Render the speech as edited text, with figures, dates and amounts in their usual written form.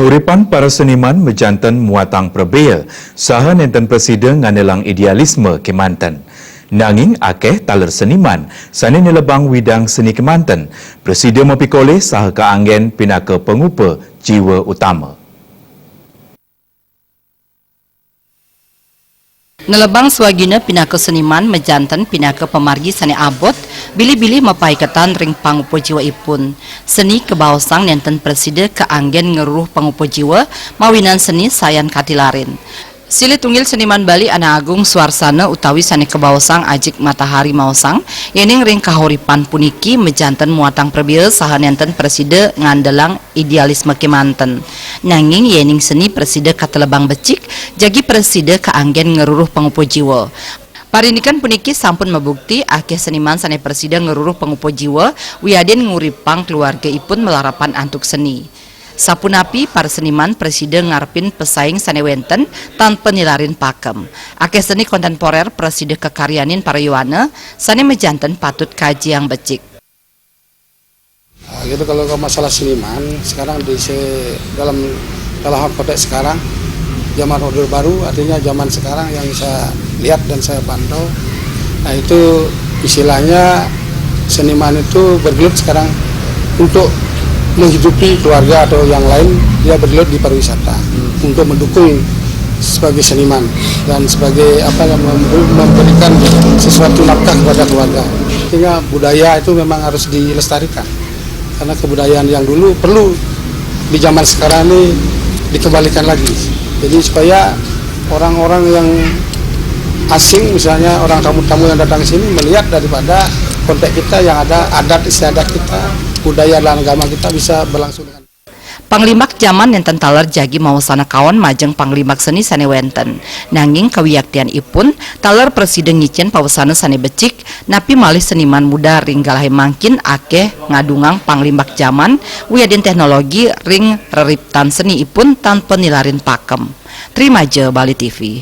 Keuripan para seniman mejantan muatang perbeza saha nenten presiden nganelang idealisme Kemanten. Nanging akeh taler seniman sani nelebang widang seni Kemanten. Presiden mempikole saha keanggen pinaka pengupa jiwa utama. Nelebang swagina pinaka seniman mejantan pinaka pemargi sani abot bili-bili mapaikatan ring pangupo jiwa ipun. Seni kebaosang nenten preside keanggen ngeruh pangupo jiwa mawinan seni sayan katilarin. Sili tunggil seniman Bali Ana Agung Suarsana utawi sani kebaosang ajik matahari maosang yening ring kahuripan puniki mejantan muatang perbieu saha nenten preside ngandelang idealisme Kemanten. Nanging yening seni preside katelebang becik jagi preside keanggen ngeruruh pangupo jiwa. Parindikan puniki sampun mebukti akeh seniman sane preside ngeruruh pangupo jiwa wiaden nguripang keluarga ipun melarapan antuk seni. Sapunapi para seniman presiden ngarpin pesaing sane wenten tanpa nilarin pakem. Akeh seni kontemporer presiden kekaryanin para yuana sane mejanten patut kaji yang becik. Gitu kalau masalah seniman sekarang dalam konteks sekarang zaman order baru artinya zaman sekarang yang saya lihat dan saya pantau, nah itu istilahnya seniman itu bergelut sekarang untuk menghidupi keluarga atau yang lain, dia bergelut di pariwisata untuk mendukung sebagai seniman dan sebagai memberikan sesuatu nafkah kepada keluarga. Sehingga budaya itu memang harus dilestarikan karena kebudayaan yang dulu perlu di zaman sekarang ini dikembalikan lagi. Jadi supaya orang-orang yang asing misalnya orang tamu-tamu yang datang ke sini melihat daripada konteks kita yang ada adat istiadat kita, budaya dan agama kita bisa berlangsung dengan Panglimak zaman nenten taler jagi maosana kawan majeng panglimak seni sane wenten. Nanging kawiyaktian ipun taler presiden ngicen pawesana sane becik napi malih seniman muda ring galahe mangkin akeh ngadungang panglimak zaman wiaden teknologi ring reriptan seni ipun tanpa nilarin pakem. Terima je Bali TV.